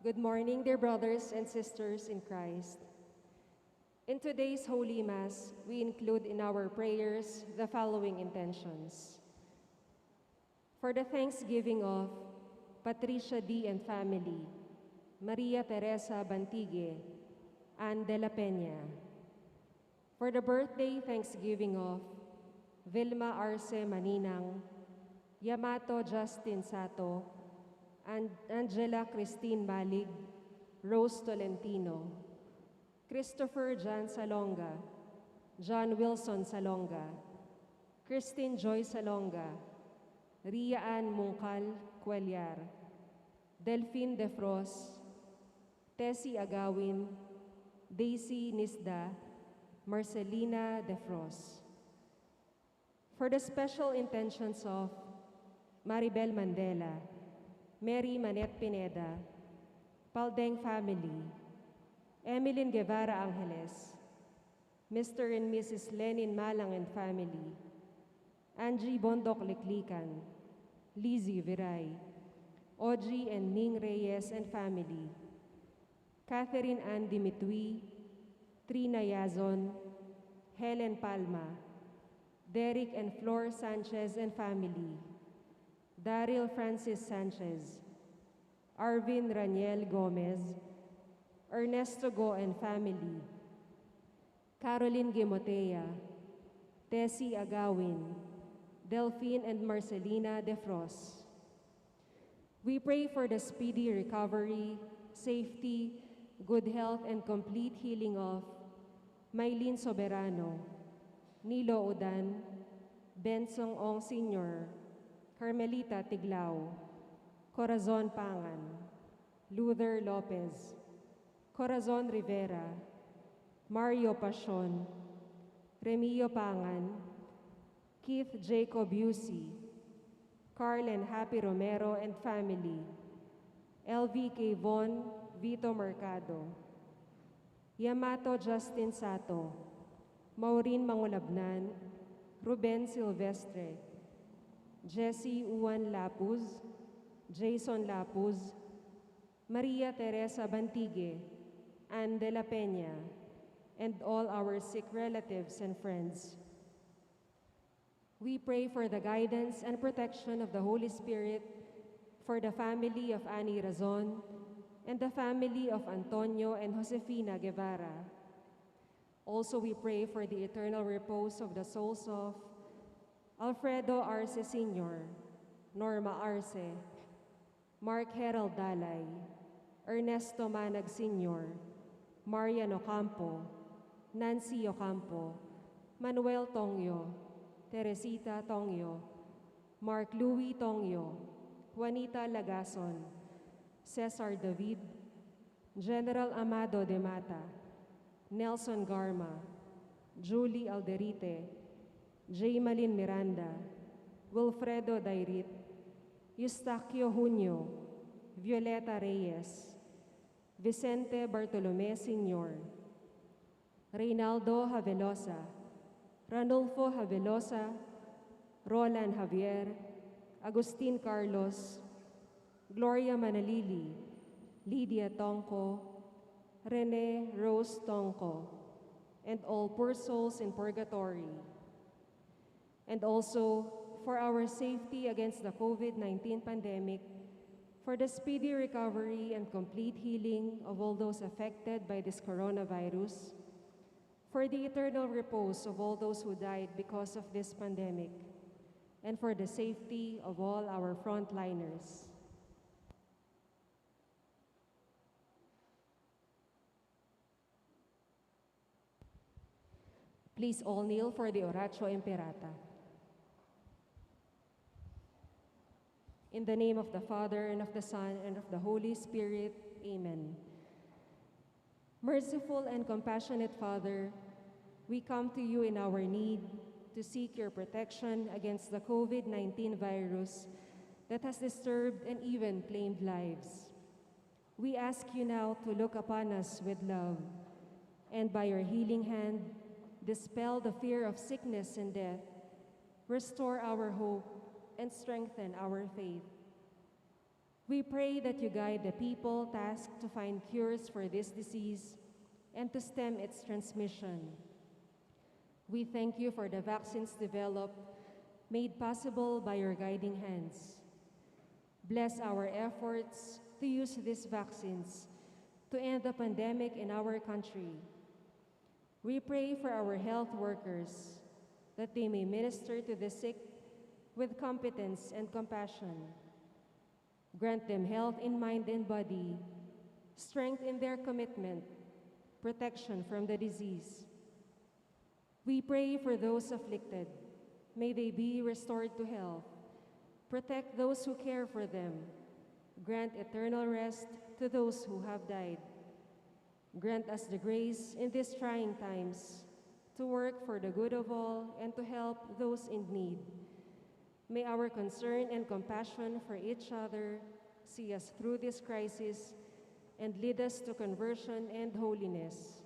Good morning, dear brothers and sisters in Christ. In today's Holy Mass, we include in our prayers the following intentions. For the thanksgiving of Patricia D. and family, Maria Teresa Bantigue, Ann de la Peña. For the birthday thanksgiving of Vilma Arce Maninang, Yamato Justin Sato, Angela Christine Malig, Rose Tolentino, Christopher John Salonga, John Wilson Salonga, Christine Joy Salonga, Ria Ann Mungkal Cuellar, Delphine Defros, Tessie Agawin, Daisy Nisda, Marcelina Defros. For the special intentions of Maribel Mandela, Mary Manette Pineda, Paldeng family, Emilyn Guevara Angeles, Mr. and Mrs. Lenin Malang and family, Angie Bondok Liklikan, Lizzie Viray, Audrey and Ning Reyes and family, Catherine Ann Dimitui, Trina Yazon, Helen Palma, Derek and Flor Sanchez and family, Daryl Francis Sanchez, Arvin Raniel Gomez, Ernesto Go and family, Caroline Gimotea, Tessie Agawin, Delphine and Marcelina Defros. We pray for the speedy recovery, safety, good health, and complete healing of Maylene Soberano, Nilo Odan, Bensong Ong Sr., Carmelita Tiglao, Corazon Pangan, Luther Lopez, Corazon Rivera, Mario Pasion, Remio Pangan, Keith Jacob Yusi, Carl and Happy Romero and family, LVK Von Vito Mercado, Yamato Justin Sato, Maureen Mangulabnan, Ruben Silvestre, Jessie Uwan Lapuz, Jason Lapuz, Maria Teresa Bantigue, Ann de la Peña, and all our sick relatives and friends. We pray for the guidance and protection of the Holy Spirit for the family of Annie Razon and the family of Antonio and Josefina Guevara. Also, we pray for the eternal repose of the souls of Alfredo Arce Sr., Norma Arce, Mark Herald Dalay, Ernesto Manag Sr., Marian Ocampo, Nancy Ocampo, Manuel Tongyo, Teresita Tongyo, Mark Louis Tongyo, Juanita Lagason, Cesar David, General Amado de Mata, Nelson Garma, Julie Alderite, Jaymalin Miranda, Wilfredo Dairit, Eustaquio Junio, Violeta Reyes, Vicente Bartolome Sr., Reynaldo Havelosa, Ranulfo Havelosa, Roland Javier, Agustin Carlos, Gloria Manalili, Lydia Tongco, Rene Rose Tongco, and all poor souls in purgatory. And also for our safety against the COVID-19 pandemic, for the speedy recovery and complete healing of all those affected by this coronavirus, for the eternal repose of all those who died because of this pandemic, and for the safety of all our frontliners. Please all kneel for the Oratio Imperata. In the name of the Father, and of the Son, and of the Holy Spirit, Amen. Merciful and compassionate Father, we come to you in our need to seek your protection against the COVID-19 virus that has disturbed and even claimed lives. We ask you now to look upon us with love, and by your healing hand, dispel the fear of sickness and death, restore our hope, and strengthen our faith. We pray that you guide the people tasked to find cures for this disease and to stem its transmission. We thank you for the vaccines developed, made possible by your guiding hands. Bless our efforts to use these vaccines to end the pandemic in our country. We pray for our health workers, that they may minister to the sick with competence and compassion. Grant them health in mind and body, strength in their commitment, protection from the disease. We pray for those afflicted. May they be restored to health. Protect those who care for them. Grant eternal rest to those who have died. Grant us the grace in these trying times to work for the good of all and to help those in need. May our concern and compassion for each other see us through this crisis and lead us to conversion and holiness.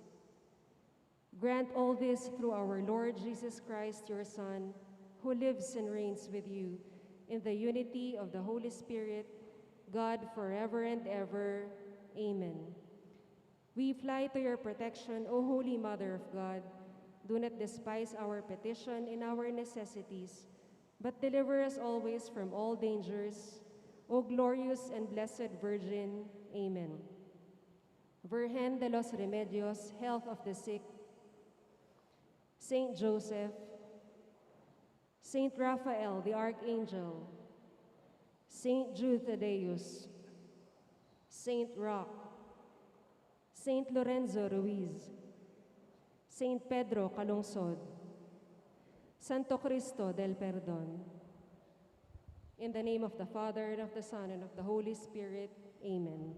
Grant all this through our Lord Jesus Christ, your Son, who lives and reigns with you in the unity of the Holy Spirit, God forever and ever. Amen. We fly to your protection, O Holy Mother of God. Do not despise our petition in our necessities, but deliver us always from all dangers, O glorious and blessed Virgin. Amen. Virgen de los Remedios, health of the sick, Saint Joseph, Saint Raphael the Archangel, Saint Jude Thaddeus, Saint Roch, Saint Lorenzo Ruiz, Saint Pedro Calungsod, Santo Cristo del Perdon. In the name of the Father, and of the Son, and of the Holy Spirit. Amen.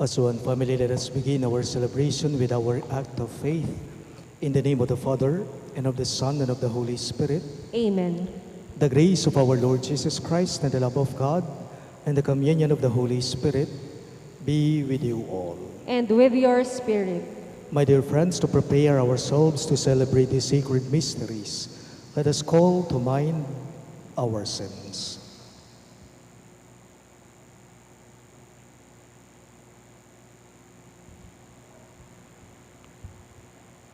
As one family, let us begin our celebration with our act of faith. In the name of the Father, and of the Son, and of the Holy Spirit. Amen. The grace of our Lord Jesus Christ, and the love of God, and the communion of the Holy Spirit be with you all. And with your spirit. My dear friends, to prepare ourselves to celebrate these sacred mysteries, let us call to mind our sins.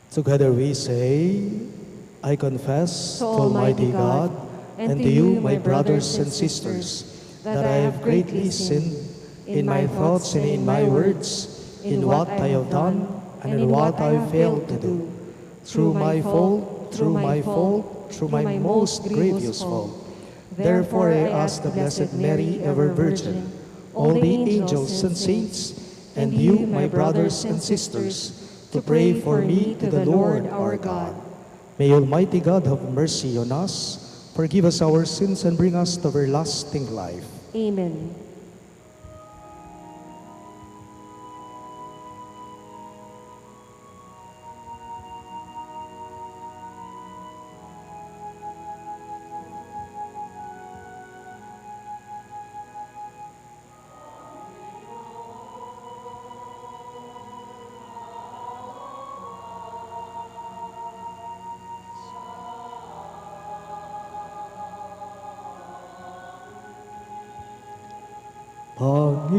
Together we say, I confess to Almighty God and to you, my brothers and sisters, that I have greatly sinned in my thoughts and in my words, in what I have done and in what I have failed to do. Through my fault, through my most grievous fault. Therefore I ask the Blessed Mary, ever Virgin, all the angels and saints, and you, my brothers and sisters, to pray for me to the Lord our God. May Almighty God have mercy on us, forgive us our sins, and bring us to everlasting life. Amen. Panginoon,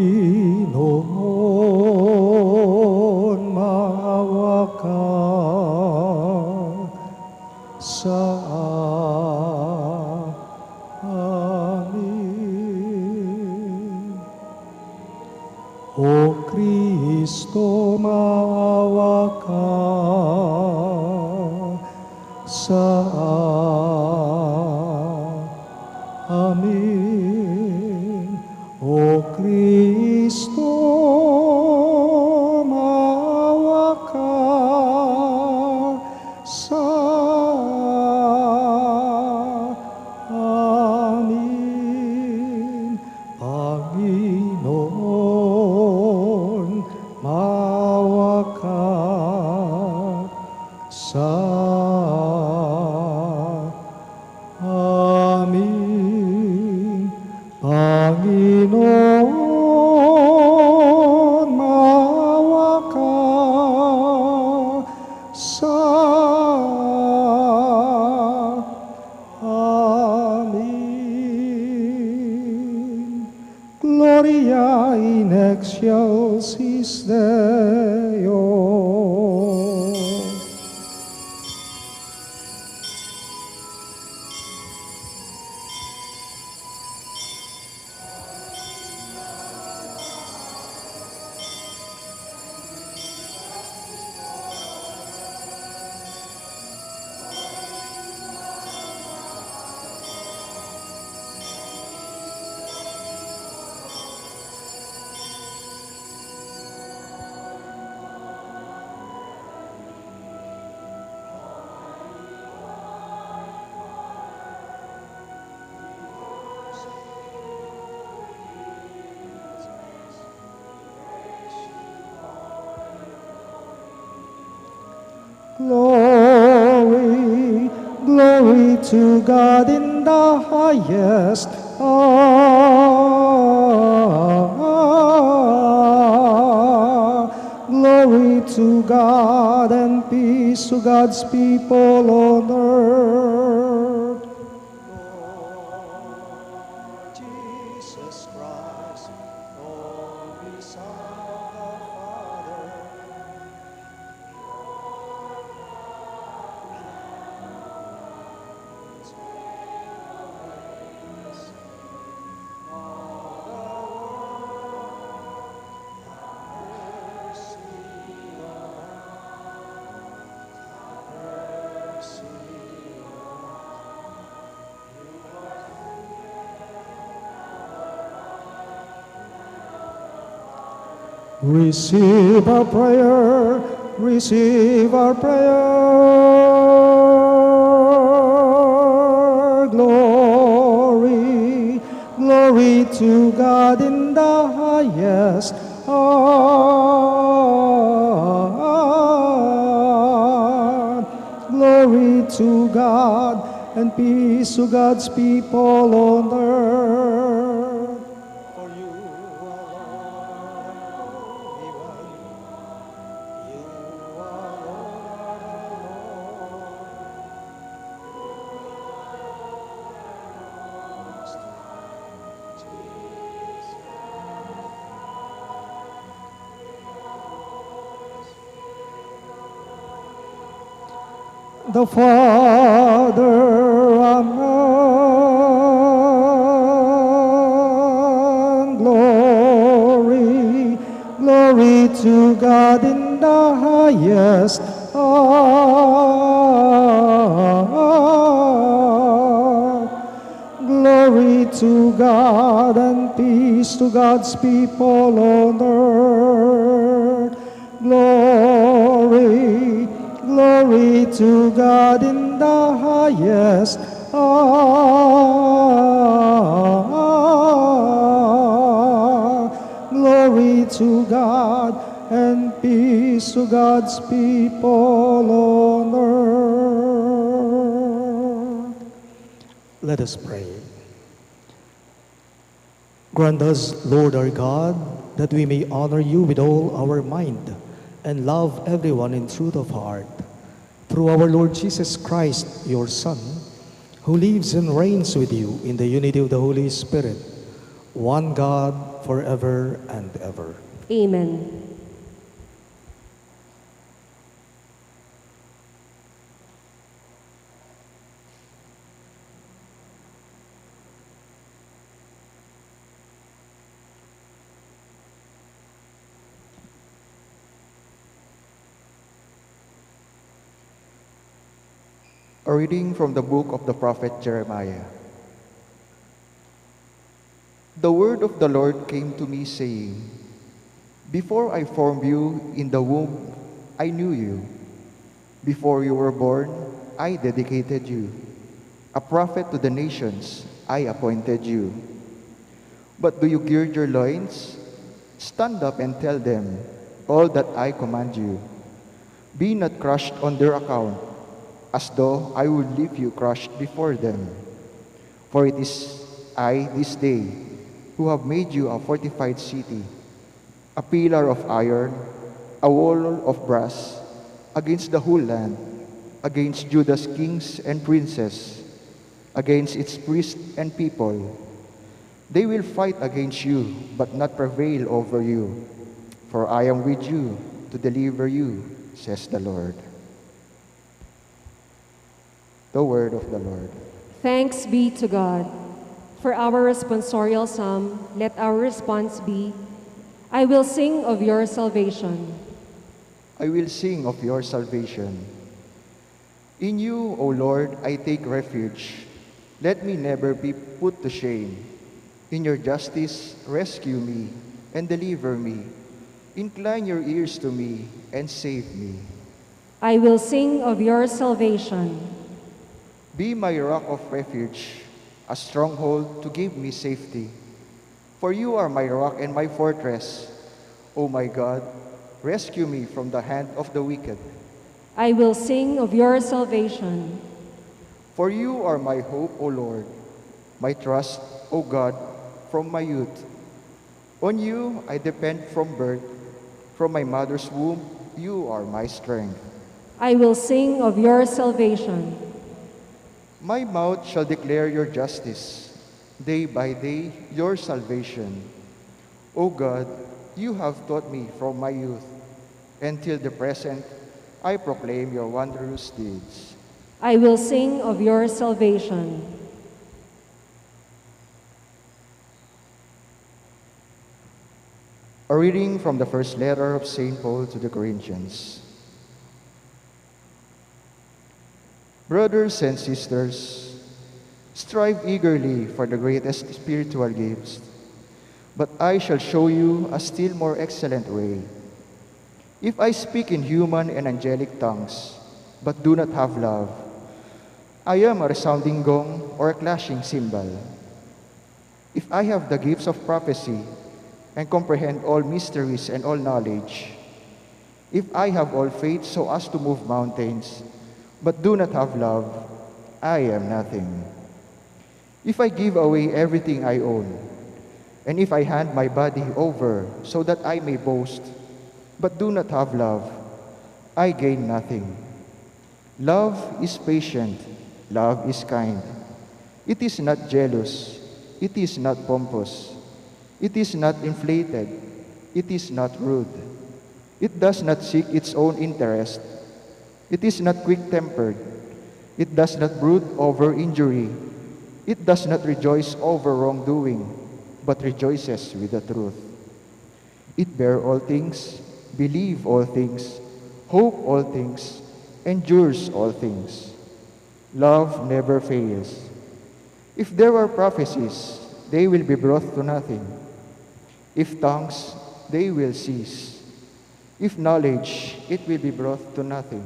maawa ka sa amin. O Kristo, maawa ka sa amin. O Kristo, maawa ka sa amin. Panginoon, maawa ka sa amin. Panginoon, maawa ka sa amin. Gloria in excelsis Deo. Glory, glory to God in the highest. Glory to God and peace to God's people on earth. Lord Jesus Christ, only Son of the Father, receive our prayer, receive our prayer. Glory, glory to God in the highest. Glory to God, and peace to God's people on earth. For you alone are Holy One. You alone are Lord. The Father, Amen. Glory, glory to God in the highest. Glory to God and peace to God's people on earth. Glory, glory to God in the highest. Glory to God and peace to God's people on earth. Let us pray. Grant us, Lord our God, that we may honor you with all our mind and love everyone in truth of heart. Through our Lord Jesus Christ, your Son, who lives and reigns with you in the unity of the Holy Spirit, one God, forever and ever. Amen. A reading from the book of the prophet Jeremiah. The word of the Lord came to me, saying, Before I formed you in the womb, I knew you. Before you were born, I dedicated you. A prophet to the nations, I appointed you. But do you gird your loins? Stand up and tell them all that I command you. Be not crushed on their account, as though I would leave you crushed before them. For it is I this day who have made you a fortified city, a pillar of iron, a wall of brass, against the whole land, against Judah's kings and princes, against its priests and people. They will fight against you, but not prevail over you. For I am with you to deliver you, says the Lord. The word of the Lord. Thanks be to God. For our responsorial psalm, let our response be, I will sing of your salvation. I will sing of your salvation. In you, O Lord, I take refuge. Let me never be put to shame. In your justice, rescue me and deliver me. Incline your ears to me and save me. I will sing of your salvation. Be my rock of refuge, a stronghold to give me safety. For you are my rock and my fortress. O my God, rescue me from the hand of the wicked. I will sing of your salvation. For you are my hope, O Lord, my trust, O God, from my youth. On you I depend from birth. From my mother's womb, you are my strength. I will sing of your salvation. My mouth shall declare your justice, day by day your salvation. O God, you have taught me from my youth. Until the present, I proclaim your wondrous deeds. I will sing of your salvation. A reading from the first letter of St. Paul to the Corinthians. Brothers and sisters, strive eagerly for the greatest spiritual gifts, but I shall show you a still more excellent way. If I speak in human and angelic tongues, but do not have love, I am a resounding gong or a clashing cymbal. If I have the gifts of prophecy and comprehend all mysteries and all knowledge. If I have all faith so as to move mountains, but do not have love, I am nothing. If I give away everything I own, and if I hand my body over so that I may boast, but do not have love, I gain nothing. Love is patient, love is kind. It is not jealous, it is not pompous, it is not inflated, it is not rude. It does not seek its own interest. It is not quick-tempered. It does not brood over injury. It does not rejoice over wrongdoing, but rejoices with the truth. It bears all things, believes all things, hopes all things, endures all things. Love never fails. If there were prophecies, they will be brought to nothing. If tongues, they will cease. If knowledge, it will be brought to nothing.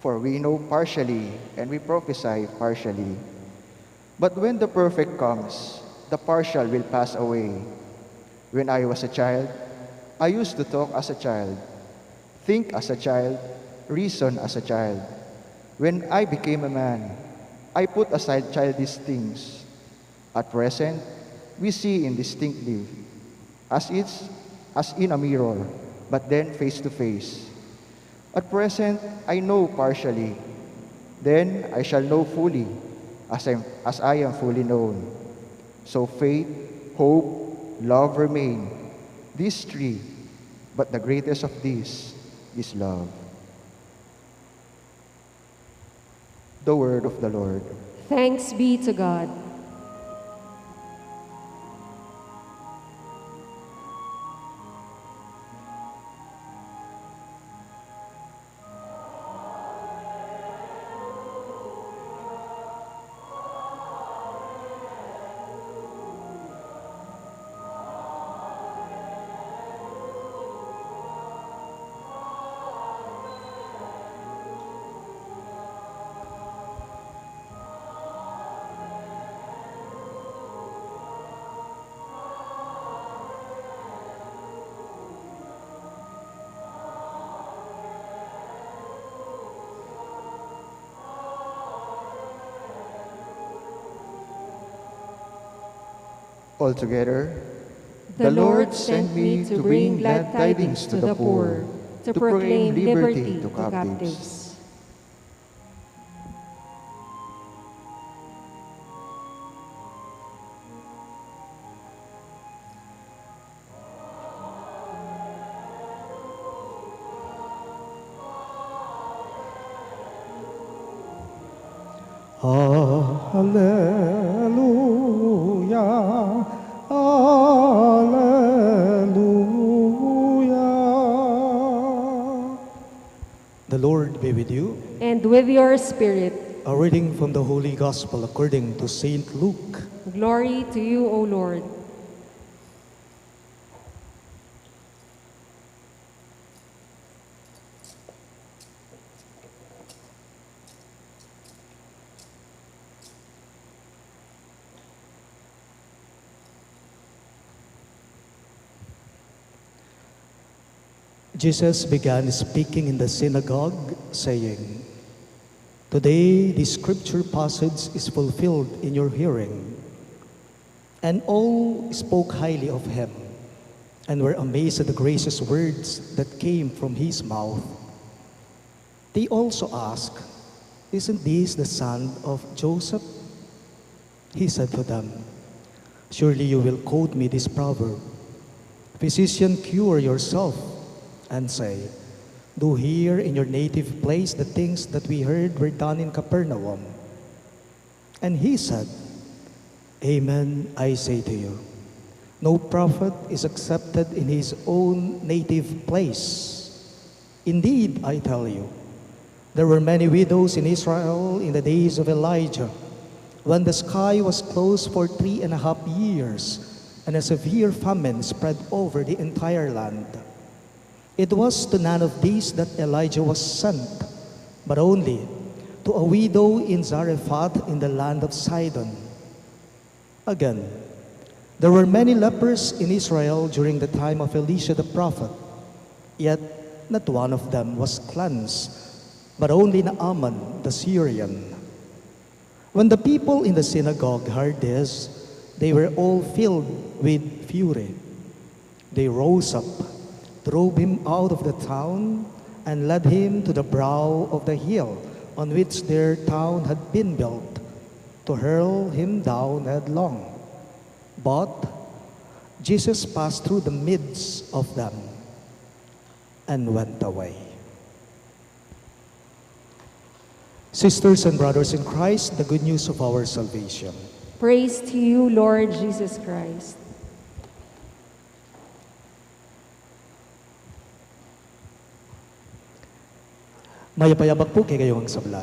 For we know partially, and we prophesy partially. But when the perfect comes, the partial will pass away. When I was a child, I used to talk as a child, think as a child, reason as a child. When I became a man, I put aside childish things. At present, we see indistinctly, as in a mirror, but then face to face. At present, I know partially. Then I shall know fully, as I am fully known. So faith, hope, love remain, these three, but the greatest of these is love. The word of the Lord. Thanks be to God. Altogether, The Lord sent me to bring glad tidings to the poor, to proclaim liberty to captives. Hallelujah, hallelujah. The Lord be with you. And with your spirit, A reading from the Holy Gospel according to Saint Luke. glory to you, O Lord. Jesus began speaking in the synagogue, saying, "Today this scripture passage is fulfilled in your hearing." And all spoke highly of him, and were amazed at the gracious words that came from his mouth. They also asked, "Isn't this the son of Joseph?" He said to them, "Surely you will quote me this proverb, 'Physician, cure yourself,' and say, 'Do here in your native place the things that we heard were done in Capernaum.' And he said, 'Amen, I say to you, no prophet is accepted in his own native place. Indeed, I tell you, there were many widows in Israel in the days of Elijah, when the sky was closed for 3.5 years, and a severe famine spread over the entire land. It was to none of these that Elijah was sent, but only to a widow in Zarephath in the land of Sidon. Again, There were many lepers in Israel during the time of Elisha the prophet, yet not one of them was cleansed, but only Naaman the Syrian. When the people in the synagogue heard this, they were all filled with fury. They rose up, drove him out of the town, and led him to the brow of the hill on which their town had been built, to hurl him down headlong. But Jesus passed through the midst of them and went away. Sisters and brothers in Christ, the good news of our salvation. Praise to you, Lord Jesus Christ. Mayapayabak po kay kayong sabla.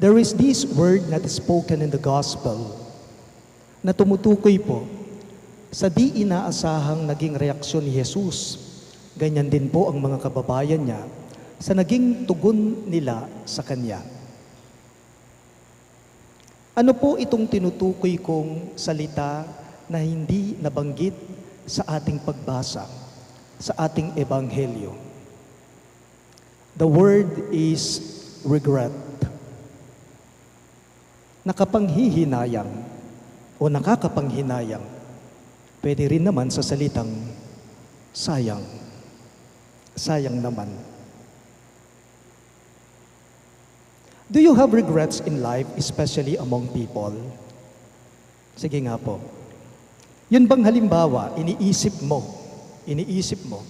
There is this word that is spoken in the gospel na tumutukoy po sa di inaasahang naging reaksyon ni Jesus. Ganyan din po ang mga kababayan niya sa naging tugon nila sa Kanya. Ano po itong tinutukoy kong salita na hindi nabanggit sa ating pagbasa, sa ating ebanghelyo? The word is regret. Nakapanghihinayang o nakakapanghinayang. Pwede rin naman sa salitang sayang. Sayang naman. Do you have regrets in life, especially among people? Sige nga po. Yun bang halimbawa, iniisip mo,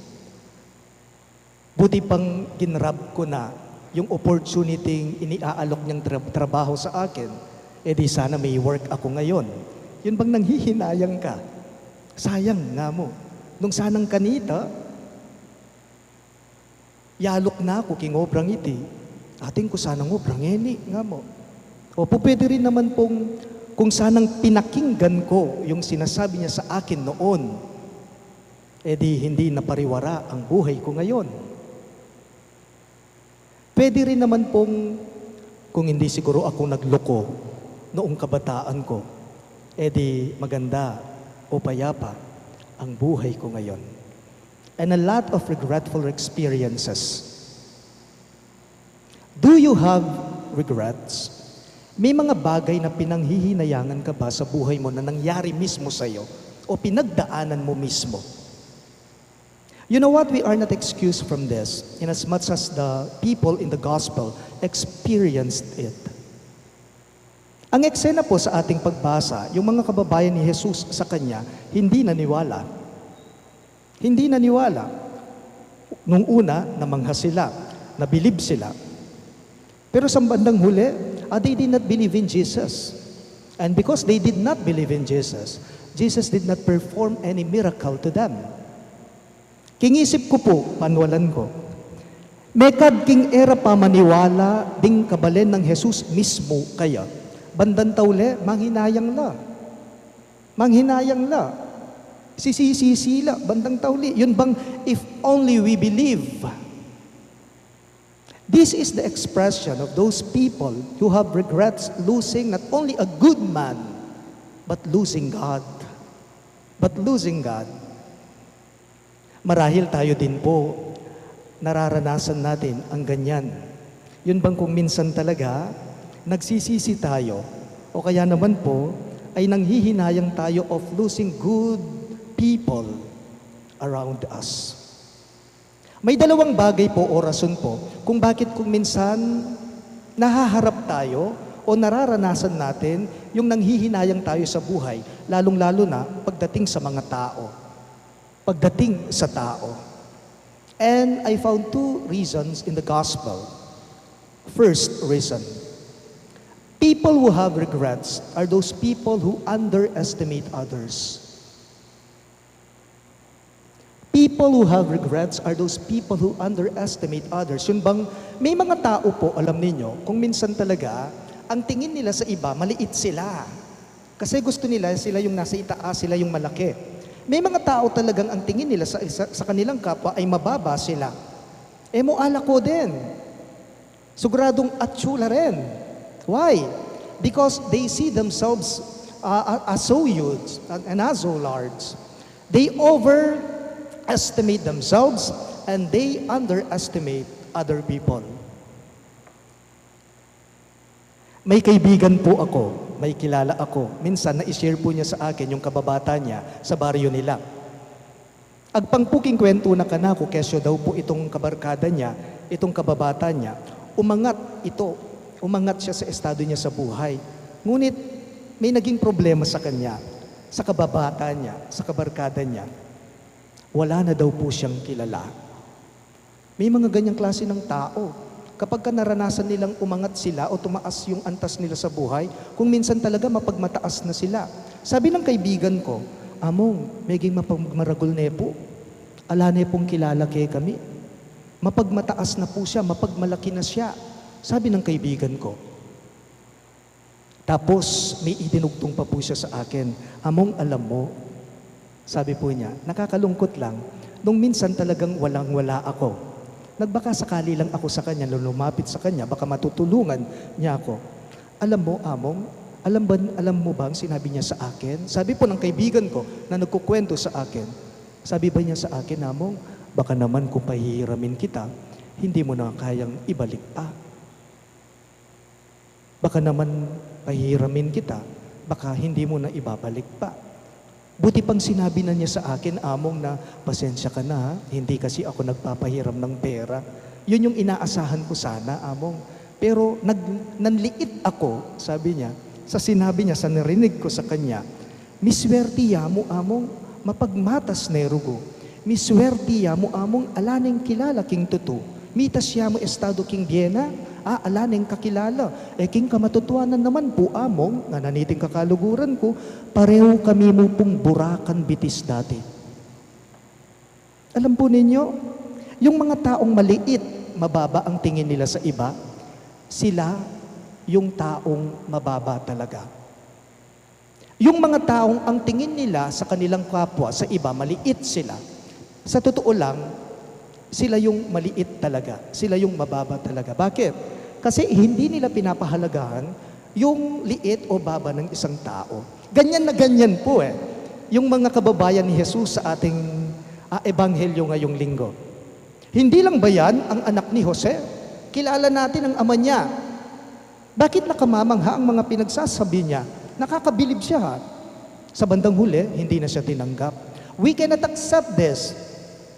buti pang ginrab ko na yung opportunity iniaalok niyang trabaho sa akin, di sana may work ako ngayon. Yun bang nanghihinayang ka? Sayang nga mo. Nung sanang kanita, yalok na ako kingobrang iti. Ating ko sanang obrang eni nga mo. O pwede rin naman pong kung sanang pinakinggan ko yung sinasabi niya sa akin noon, di hindi napariwara ang buhay ko ngayon. Pwede rin naman pong kung hindi siguro ako nagloko noong kabataan ko, di maganda o payapa ang buhay ko ngayon. And a lot of regretful experiences. Do you have regrets? May mga bagay na pinanghihinayangan ka ba sa buhay mo na nangyari mismo sa'yo o pinagdaanan mo mismo? You know what? We are not excused from this in as much as the people in the gospel experienced it. Ang eksena po sa ating pagbasa, yung mga kababayan ni Jesus sa Kanya, hindi naniwala. Hindi naniwala. Nung una, namangha sila, nabilib sila. Pero sa bandang huli, they did not believe in Jesus. And because they did not believe in Jesus, Jesus did not perform any miracle to them. Kingisip ko po, panwalan ko, mekad king era pa maniwala ding kabalen ng Jesus mismo kaya. Bandan taule, manghinayang la. Manghinayang la. Sisi la, bandang tauli. Yun bang, if only we believe. This is the expression of those people who have regrets losing not only a good man, but losing God. But losing God. Marahil tayo din po, nararanasan natin ang ganyan. Yun bang kung minsan talaga, nagsisisi tayo, o kaya naman po, ay nanghihinayang tayo of losing good people around us. May dalawang bagay po o rason po kung bakit kung minsan nahaharap tayo o nararanasan natin yung nanghihinayang tayo sa buhay, lalong-lalo na pagdating sa mga tao. Pagdating sa tao. And I found two reasons in the gospel. First reason, people who have regrets are those people who underestimate others. People who have regrets are those people who underestimate others. Yun bang, may mga tao po, alam ninyo, kung minsan talaga, ang tingin nila sa iba, maliit sila. Kasi gusto nila, sila yung nasa itaas, sila yung malaki. May mga tao talagang ang tingin nila sa kanilang kapwa ay mababa sila. Mo ala ko din. Siguradong atsula rin. Why? Because they see themselves as so huge and as so large. They overestimate themselves and they underestimate other people. May kaibigan po ako, may kilala ako. Minsan, na-share po niya sa akin yung kababata niya sa baryo nila. Agpangpuking kwento na kanako, kesyo daw po itong kabarkada niya, itong kababata niya, umangat siya sa estado niya sa buhay. Ngunit, may naging problema sa kanya, sa kababata niya, sa kabarkada niya. Wala na daw po siyang kilala. May mga ganyang klase ng tao. Kapag naranasan nilang umangat sila o tumaas yung antas nila sa buhay, kung minsan talaga mapagmataas na sila. Sabi ng kaibigan ko, Among, meging mapagmaragol ne po. Ala ne pong kilala kay kami. Mapagmataas na po siya, mapagmalaki na siya. Sabi ng kaibigan ko. Tapos may idinugtong pa po siya sa akin, Among, alam mo, sabi po niya, nakakalungkot lang, nung minsan talagang walang-wala ako. Nagbaka sakali lang ako sa kanya, lumapit sa kanya, baka matutulungan niya ako. Alam mo, Among, alam mo ba ang sinabi niya sa akin? Sabi po ng kaibigan ko na nagkukwento sa akin, sabi ba niya sa akin, Among, baka naman kung pahihiramin kita, hindi mo na kayang ibalik pa. Baka naman pahihiramin kita, baka hindi mo na ibabalik pa. Buti pang sinabi na niya sa akin, Among, na pasensya ka na, hindi kasi ako nagpapahiram ng pera. Yun yung inaasahan ko sana, Among. Pero nanliit ako, sabi niya, sa sinabi niya, sa narinig ko sa kanya, miswerti mo, Among, mapagmatas nerugo. Miswerti mo, Among, alaning kilala king tutu. Mitas mo estado king biena, alaning kakilala. King kamatutuanan naman po, Among, nga naniting kakaluguran ko, pareho kami mo pong burakan bitis dati. Alam po ninyo, yung mga taong maliit, mababa ang tingin nila sa iba, sila yung taong mababa talaga. Yung mga taong ang tingin nila sa kanilang kapwa, sa iba, maliit sila. Sa totoo lang, sila yung maliit talaga. Sila yung mababa talaga. Bakit? Kasi hindi nila pinapahalagahan yung liit o baba ng isang tao. Ganyan na ganyan po yung mga kababayan ni Jesus sa ating ebanghelyo ngayong linggo. Hindi lang ba yan ang anak ni Jose? Kilala natin ang ama niya. Bakit nakamamangha ang mga pinagsasabi niya? Nakakabilib siya. Sa bandang huli, hindi na siya tinanggap. We cannot accept this.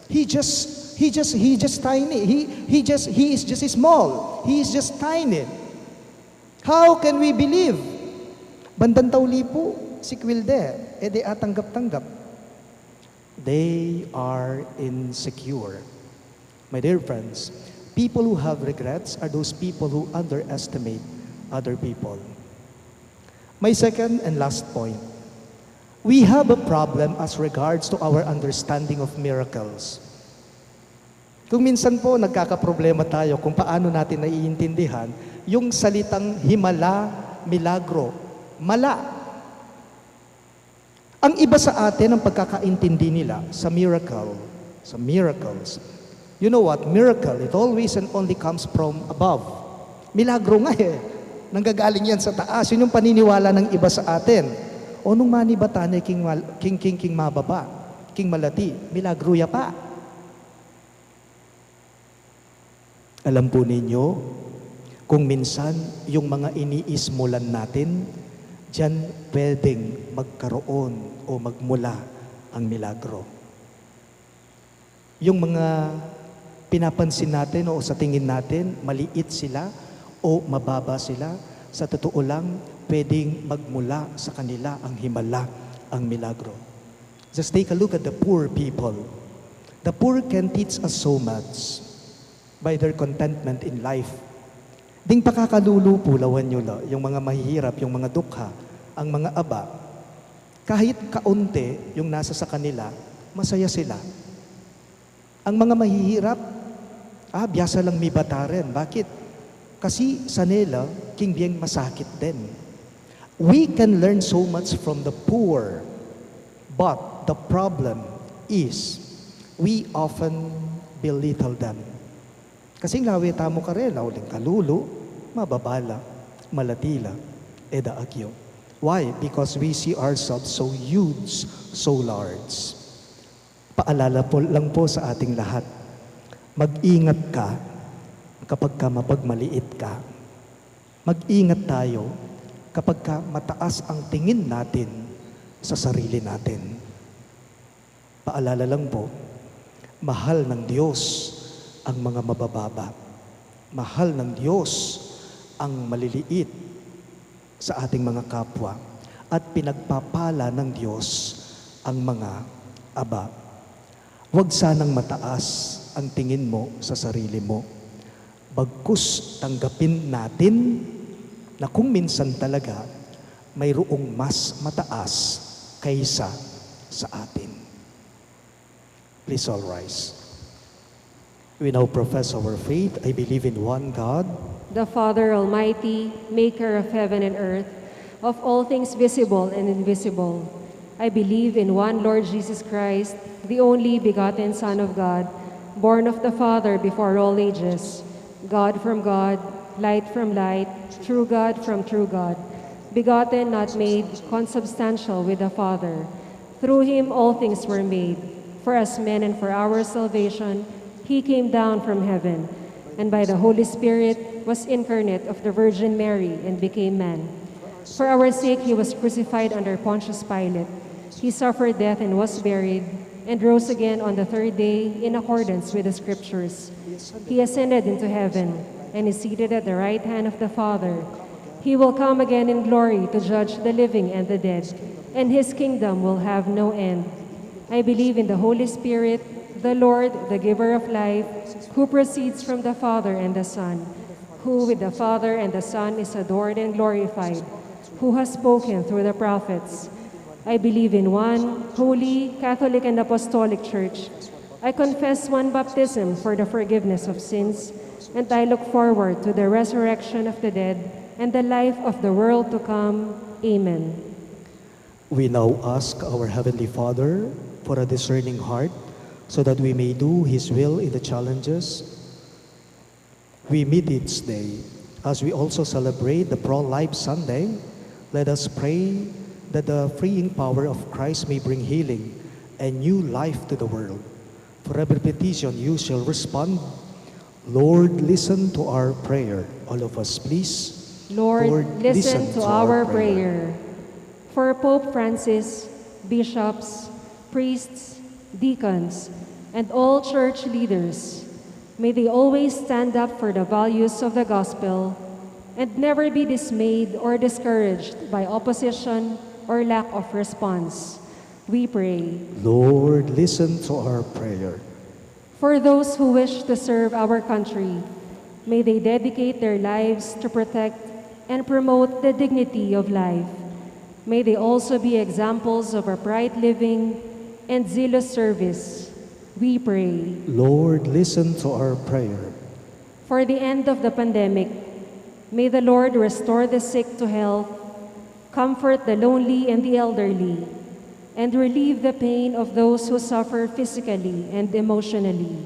He just tiny. He is just small. He is just tiny. How can we believe? Bandang tauli po, si Quilde, di atanggap-tanggap. They are insecure. My dear friends, people who have regrets are those people who underestimate other people. My second and last point, we have a problem as regards to our understanding of miracles. Kung minsan po nagkakaproblema tayo kung paano natin naiintindihan yung salitang himala, milagro, mala. Ang iba sa atin ang pagkakaintindi nila sa miracles. You know what? Miracle, it always and only comes from above. Milagro nga nanggagaling yan sa taas. Yun yung paniniwala ng iba sa atin. O nung manibatane king mababa, king malati, milagro ya pa. Alam po ninyo, kung minsan yung mga iniismulan natin, diyan pwedeng magkaroon o magmula ang milagro. Yung mga pinapansin natin o sa tingin natin, maliit sila o mababa sila, sa totoo lang, pwedeng magmula sa kanila ang himala, ang milagro. Just take a look at the poor people. The poor can teach us so much by their contentment in life. Ding pakakalulupo, lawan nyo yung mga mahihirap, yung mga dukha, ang mga aba, kahit kaunti yung nasa sa kanila, masaya sila. Ang mga mahihirap, biyasa lang may bataren. Bakit? Kasi sa nila, kingbiyang masakit din. We can learn so much from the poor, but the problem is, we often belittle them. Kasing lawi tamo ka rin, uling kalulo, mababala, malatila, eda agyo. Why? Because we see ourselves so huge, so large. Paalala po lang po sa ating lahat, mag-ingat ka kapag ka mapagmaliit ka. Mag-ingat tayo kapag ka mataas ang tingin natin sa sarili natin. Paalala lang po, mahal ng Diyos ang mga mabababa. Mahal ng Diyos ang maliliit sa ating mga kapwa. At pinagpapala ng Diyos ang mga aba. Huwag sanang mataas ang tingin mo sa sarili mo. Bagkus tanggapin natin na kung minsan talaga mayroong mas mataas kaysa sa atin. Please all rise. We now profess our faith. I believe in one God, the Father Almighty, maker of heaven and earth, of all things visible and invisible. I believe in one Lord Jesus Christ, the only begotten Son of God, born of the Father before all ages, God from God, light from light, true God from true God, begotten, not made, consubstantial with the Father. Through him all things were made. For us men and for our salvation, he came down from heaven, and by the Holy Spirit was incarnate of the Virgin Mary and became man. For our sake he was crucified under Pontius Pilate. He suffered death and was buried, and rose again on the third day in accordance with the Scriptures. He ascended into heaven, and is seated at the right hand of the Father. He will come again in glory to judge the living and the dead, and his kingdom will have no end. I believe in the Holy Spirit, the Lord, the giver of life, who proceeds from the Father and the Son, who with the Father and the Son is adored and glorified, who has spoken through the prophets. I believe in one holy, Catholic, and Apostolic Church. I confess one baptism for the forgiveness of sins, and I look forward to the resurrection of the dead and the life of the world to come. Amen. We now ask our Heavenly Father for a discerning heart so that we may do His will in the challenges we meet each day. As we also celebrate the Pro-Life Sunday, let us pray that the freeing power of Christ may bring healing and new life to the world. For every petition you shall respond. Lord, listen to our prayer. All of us, please. Lord, listen to our prayer. For Pope Francis, bishops, priests, deacons, and all church leaders, may they always stand up for the values of the gospel and never be dismayed or discouraged by opposition or lack of response. We pray. Lord, listen to our prayer. For those who wish to serve our country, may they dedicate their lives to protect and promote the dignity of life. May they also be examples of upright living and zealous service. We pray. Lord, listen to our prayer. For the end of the pandemic, may the Lord restore the sick to health, comfort the lonely and the elderly, and relieve the pain of those who suffer physically and emotionally.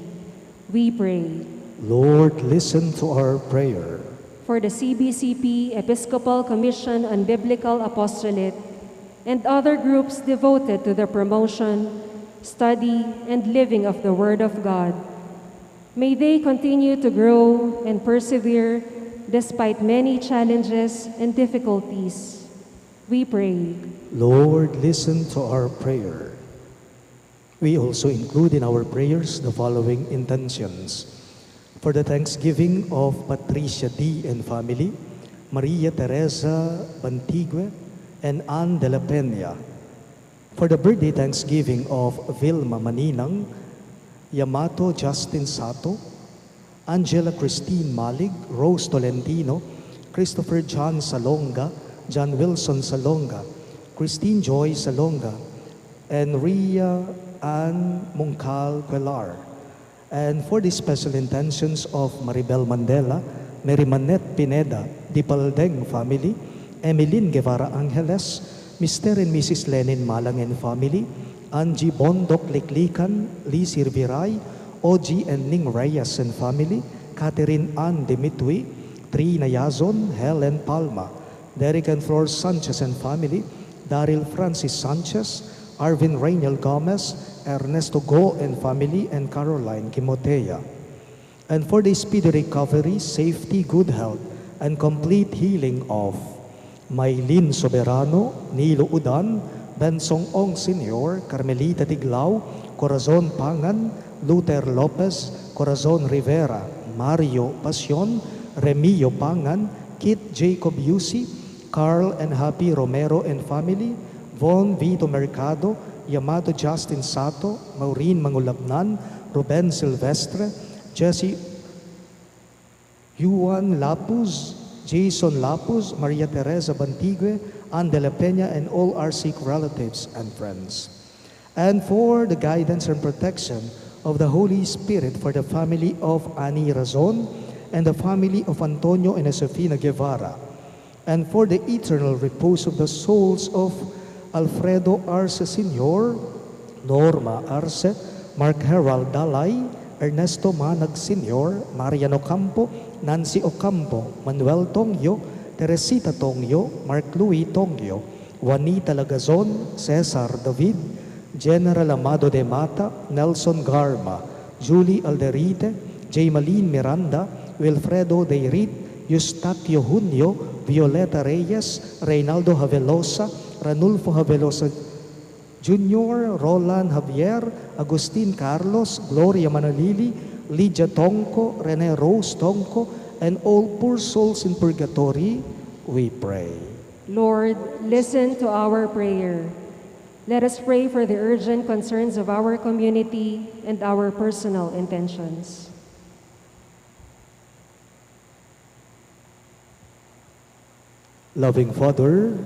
We pray. Lord, listen to our prayer. For the CBCP Episcopal Commission on Biblical Apostolate and other groups devoted to the promotion, study, and living of the Word of God, may they continue to grow and persevere despite many challenges and difficulties. We pray. Lord, listen to our prayer. We also include in our prayers the following intentions. For the thanksgiving of Patricia D. and family, Maria Teresa Bantigue, and Anne de la Peña. For the birthday thanksgiving of Vilma Maninang, Yamato Justin Sato, Angela Christine Malig, Rose Tolentino, Christopher John Salonga, John Wilson Salonga, Christine Joy Salonga, and Ria Ann Mungkal Quelar. And for the special intentions of Maribel Mandela, Mary Manette Pineda, Dipaldeng family, Emeline Guevara Angeles, Mr. and Mrs. Lenin Malang and family, Angie Bondok Liklikan, Lee Sirviray, OG and Ning Reyes and family, Catherine Ann Dimitri, Trina Yazon, Helen Palma, Derek and Flor Sanchez and family, Daryl Francis Sanchez, Arvin Rainiel Gomez, Ernesto Go and family, and Caroline Kimotea. And for the speedy recovery, safety, good health, and complete healing of Maylin Soberano, Nilo Udan, Bensong Ong Sr., Carmelita Tiglao, Corazon Pangan, Luther Lopez, Corazon Rivera, Mario Pasion, Remio Pangan, Kit Jacob Yusi, Carl and Happy Romero and family, Von Vito Mercado, Yamato Justin Sato, Maureen Mangulabnan, Ruben Silvestre, Jesse Juan Lapuz, Jason Lapuz, Maria Teresa Bantigue, Anne de la Peña, and all our sick relatives and friends. And for the guidance and protection of the Holy Spirit for the family of Ani Razon and the family of Antonio and Josefina Guevara, and for the eternal repose of the souls of Alfredo Arce Sr., Norma Arce, Mark Herald Dalay, Ernesto Manag Sr., Mariano Campo, Nancy Ocampo, Manuel Tongyo, Teresita Tongyo, Mark Louis Tongyo, Juanita Lagazon, Cesar David, General Amado de Mata, Nelson Garma, Julie Alderite, J. Malin Miranda, Wilfredo de Rit, Eustaquio Junio, Violeta Reyes, Reynaldo Havelosa, Ranulfo Havelosa Jr., Roland Javier, Agustin Carlos, Gloria Manalili, Lydia Tonko, Rene Rose Tonko, and all poor souls in purgatory, we pray. Lord, listen to our prayer. Let us pray for the urgent concerns of our community and our personal intentions. Loving Father,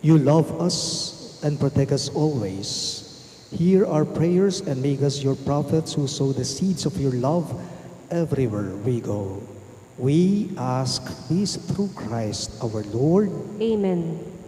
you love us and protect us always. Hear our prayers and make us your prophets who sow the seeds of your love everywhere we go. We ask this through Christ our Lord. Amen.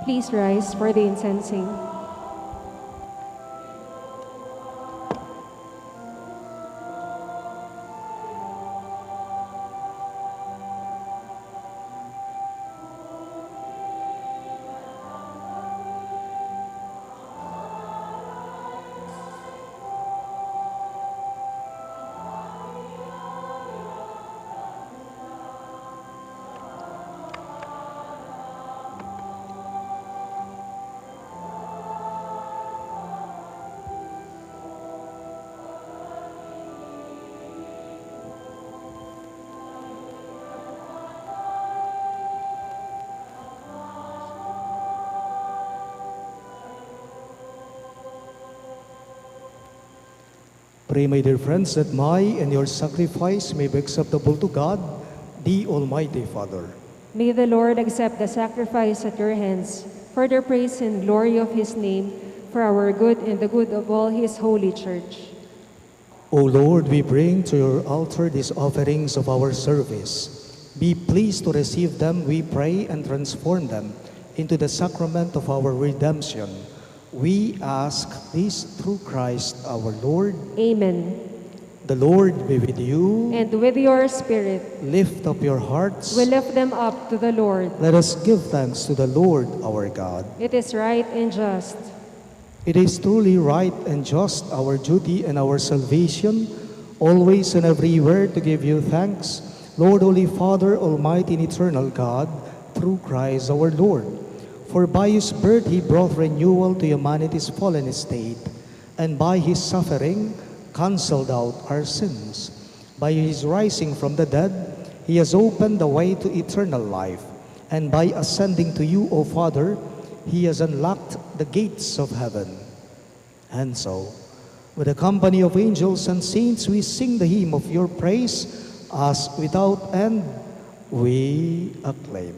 Please rise for the incensing. Pray, my dear friends, that my and your sacrifice may be acceptable to God, the Almighty Father. May the Lord accept the sacrifice at your hands for the praise and glory of his name, for our good and the good of all his holy church. O Lord, we bring to your altar these offerings of our service. Be pleased to receive them, we pray, and transform them into the sacrament of our redemption. We ask this through Christ our Lord. Amen. The Lord be with you. And with your spirit, Lift up your hearts. we lift them up to the Lord. Let us give thanks to the Lord our God. It is right and just. It is truly right and just, our duty and our salvation, always and everywhere to give you thanks, Lord, Holy Father, Almighty and Eternal God, through Christ our Lord. For by his birth he brought renewal to humanity's fallen state, and by his suffering cancelled out our sins. By his rising from the dead, he has opened the way to eternal life, and by ascending to you, O Father, he has unlocked the gates of heaven. And so, with a company of angels and saints, we sing the hymn of your praise, as without end we acclaim.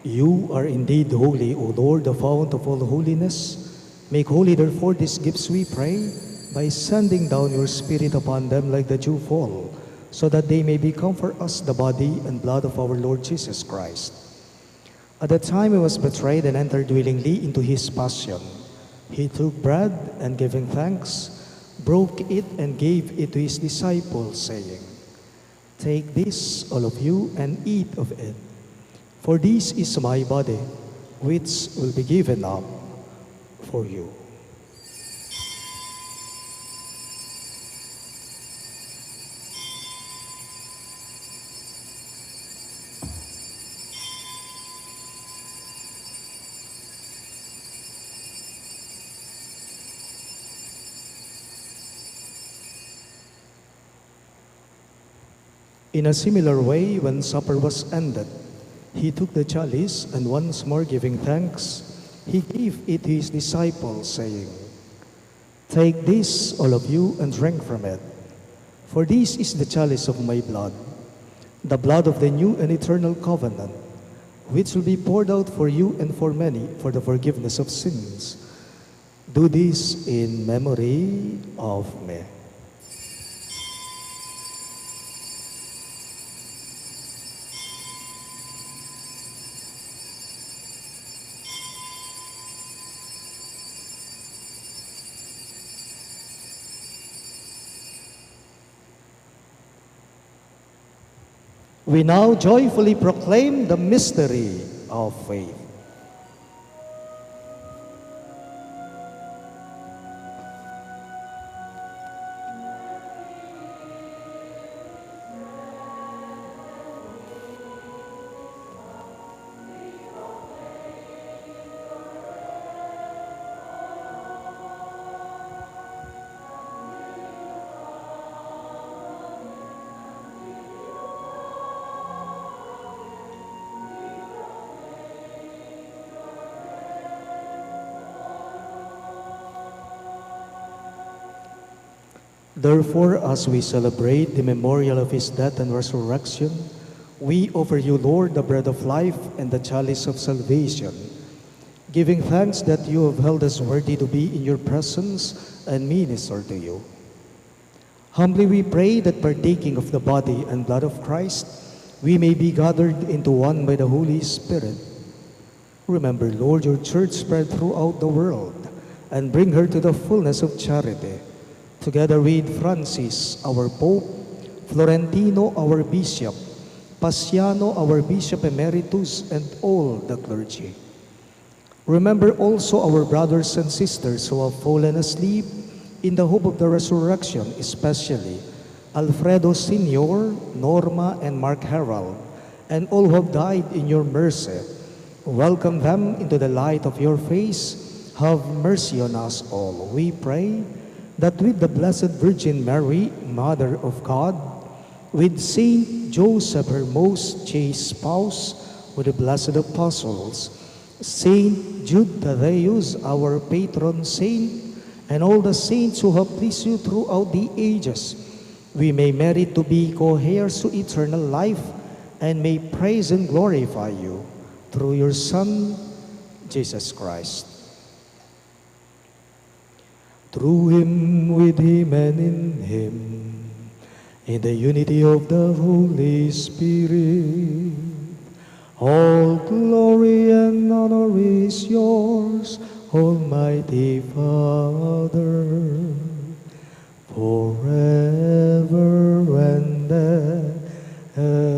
You are indeed holy, O Lord, the fount of all holiness. Make holy, therefore, these gifts, we pray, by sending down your Spirit upon them like the dew fall, so that they may become for us the body and blood of our Lord Jesus Christ. At the time he was betrayed and entered willingly into his passion, he took bread and, giving thanks, broke it and gave it to his disciples, saying, "Take this, all of you, and eat of it. For this is my body, which will be given up for you." In a similar way, when supper was ended, he took the chalice, and once more giving thanks, he gave it to his disciples, saying, "Take this, all of you, and drink from it. For this is the chalice of my blood, the blood of the new and eternal covenant, which will be poured out for you and for many for the forgiveness of sins. Do this in memory of me." We now joyfully proclaim the mystery of faith. Therefore, as we celebrate the memorial of his death and resurrection, we offer you, Lord, the bread of life and the chalice of salvation, giving thanks that you have held us worthy to be in your presence and minister to you. Humbly we pray that partaking of the body and blood of Christ, we may be gathered into one by the Holy Spirit. Remember, Lord, your church spread throughout the world, and bring her to the fullness of charity, together with Francis, our Pope, Florentino, our Bishop, Paciano, our Bishop Emeritus, and all the clergy. Remember also our brothers and sisters who have fallen asleep in the hope of the resurrection, especially Alfredo Sr., Norma, and Mark Harold, and all who have died in your mercy. Welcome them into the light of your face. Have mercy on us all. We pray that with the Blessed Virgin Mary, Mother of God, with Saint Joseph, her most chaste spouse, with the blessed apostles, Saint Jude Thaddeus, our patron saint, and all the saints who have pleased you throughout the ages, we may merit to be co-heirs to eternal life and may praise and glorify you through your Son, Jesus Christ. Through him, with him, and in him, in the unity of the Holy Spirit, all glory and honor is yours, Almighty Father, forever and ever.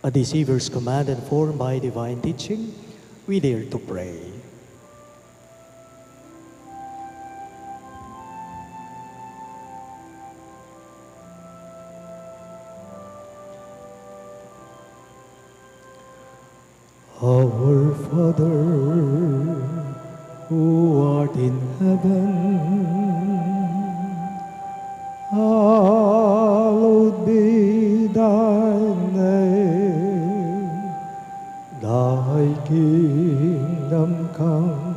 A deceiver's command and formed by divine teaching, we dare to pray. Our Father, who art in heaven, hallowed be thy name. Thy kingdom come,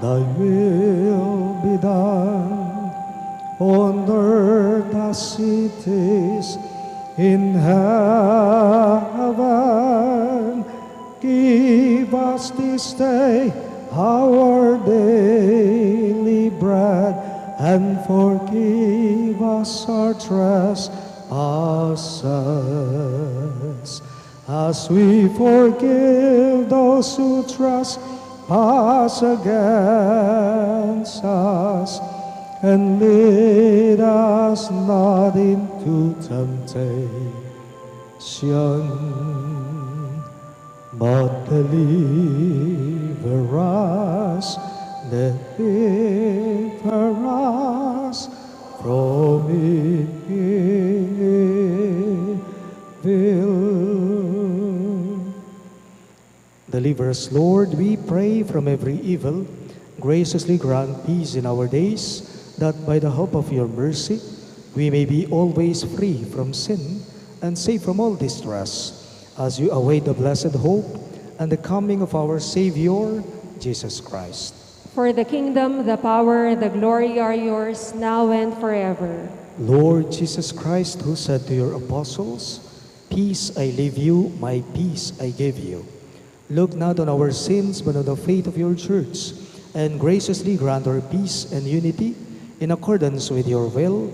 thy will be done, on earth as it is in heaven. Give us this day our daily bread, and forgive us our trespasses, as we forgive those who trespass against us. And lead us not into temptation, but deliver us from evil. Deliver us, Lord, we pray, from every evil. Graciously grant peace in our days, that by the help of your mercy we may be always free from sin and safe from all distress, as you await the blessed hope and the coming of our Savior, Jesus Christ. For the kingdom, the power, and the glory are yours, now and forever. Lord Jesus Christ, who said to your apostles, "Peace I leave you, my peace I give you," look not on our sins, but on the faith of your church, and graciously grant our peace and unity in accordance with your will,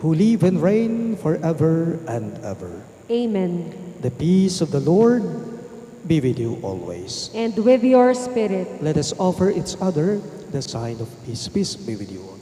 who live and reign forever and ever. Amen. The peace of the Lord be with you always. And with your spirit. Let us offer each other the sign of peace. Peace be with you all.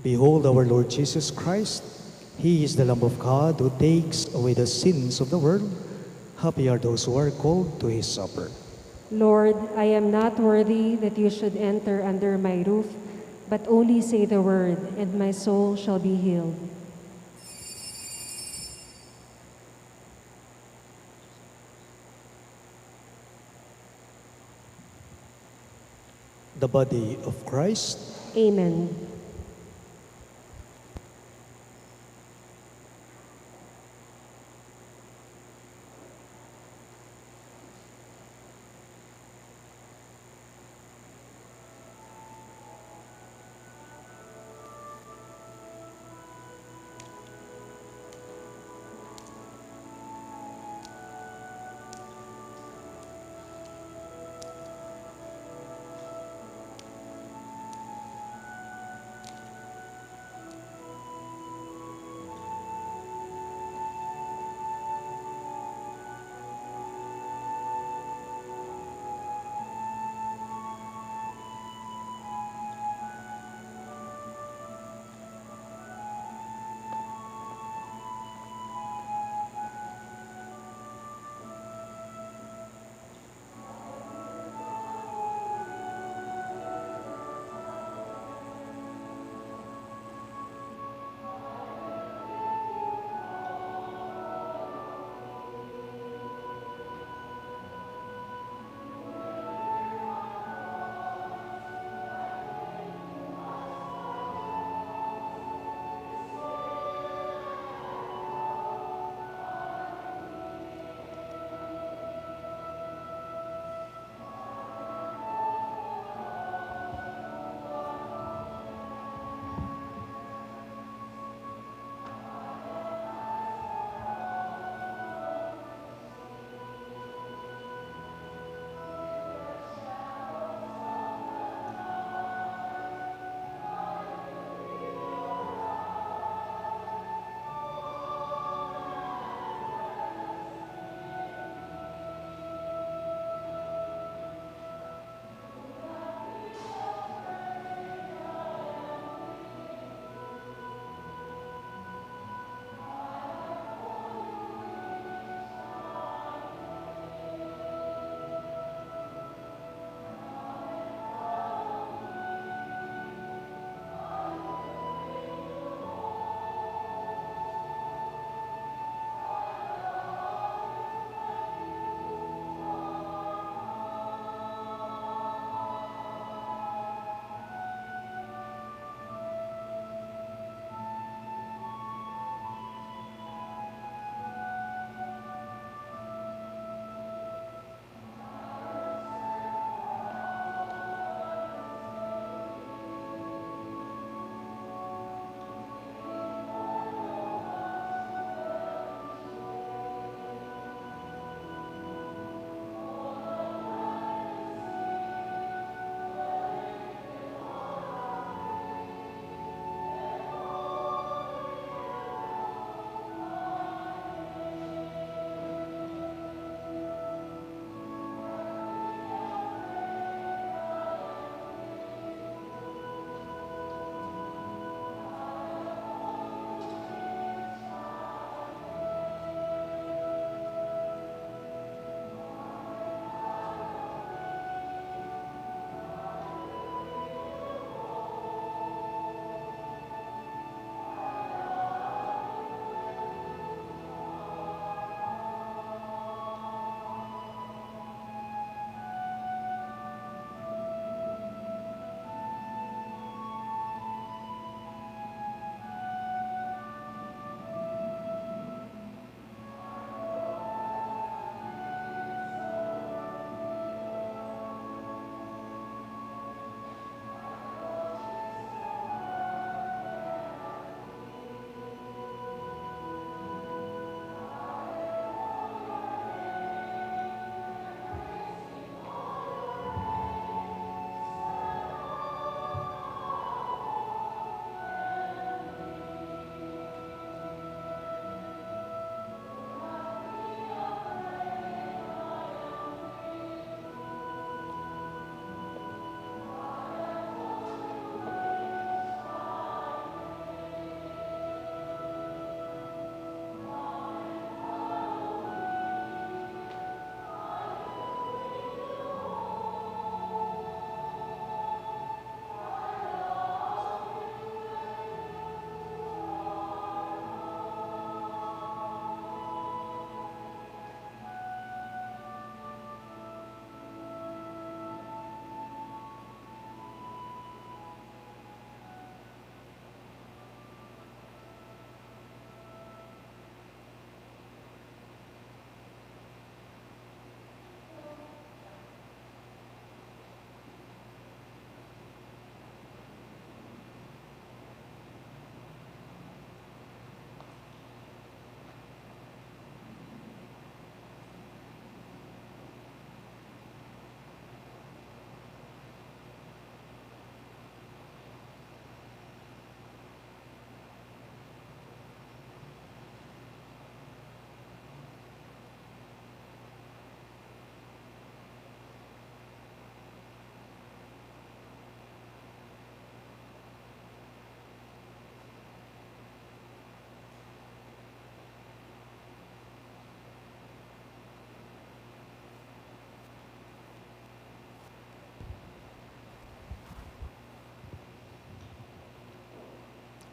Behold our Lord Jesus Christ. He is the Lamb of God who takes away the sins of the world. Happy are those who are called to his supper. Lord, I am not worthy that you should enter under my roof, but only say the word, and my soul shall be healed. The body of Christ. Amen.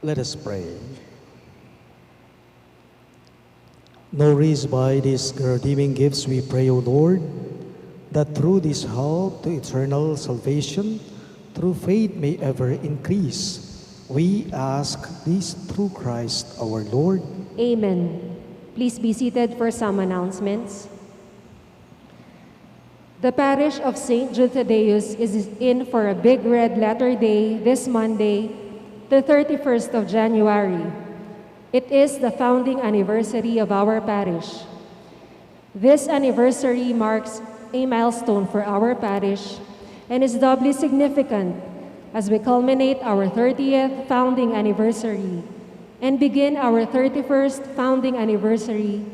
Let us pray. Nourished by these redeeming gifts, we pray, O Lord, that through this help to eternal salvation, through faith may ever increase. We ask this through Christ our Lord. Amen. Please be seated for some announcements. The Parish of St. Jude Thaddeus is in for a big red letter day this Monday, the 31st of January. It is the founding anniversary of our parish. This anniversary marks a milestone for our parish and is doubly significant as we culminate our 30th founding anniversary and begin our 31st founding anniversary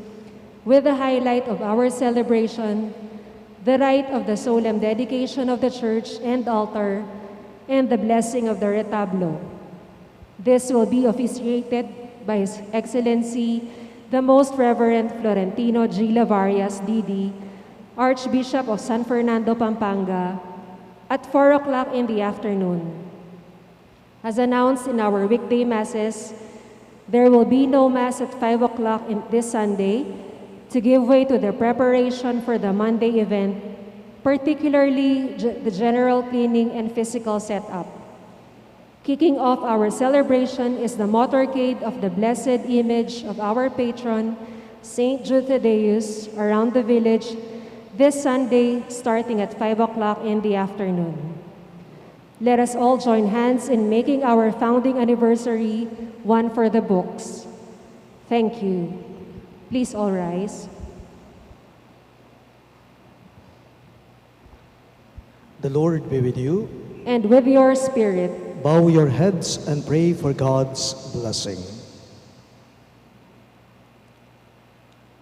with the highlight of our celebration, the rite of the solemn dedication of the church and altar, and the blessing of the Retable. This will be officiated by His Excellency, the Most Reverend Florentino G. Lavarias, D.D., Archbishop of San Fernando, Pampanga, at 4 o'clock in the afternoon. As announced in our weekday masses, there will be no Mass at 5 o'clock this Sunday to give way to the preparation for the Monday event, particularly the general cleaning and physical setup. Kicking off our celebration is the motorcade of the blessed image of our patron, St. Jude Thaddeus, around the village this Sunday starting at 5 o'clock in the afternoon. Let us all join hands in making our founding anniversary one for the books. Thank you. Please all rise. The Lord be with you. And with your spirit. Bow your heads and pray for God's blessing.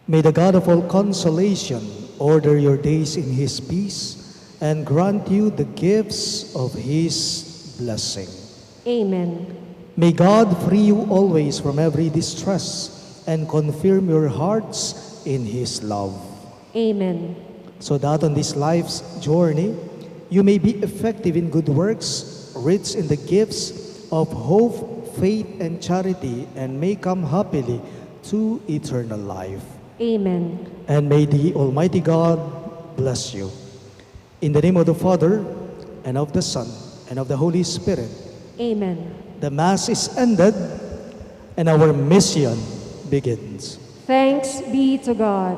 May the God of all consolation order your days in His peace and grant you the gifts of His blessing. Amen. May God free you always from every distress and confirm your hearts in His love. Amen. So that on this life's journey, you may be effective in good works, rich in the gifts of hope, faith, and charity, and may come happily to eternal life. Amen. And may the Almighty God bless you. In the name of the Father, and of the Son, and of the Holy Spirit. Amen. The Mass is ended, and our mission begins. Thanks be to God.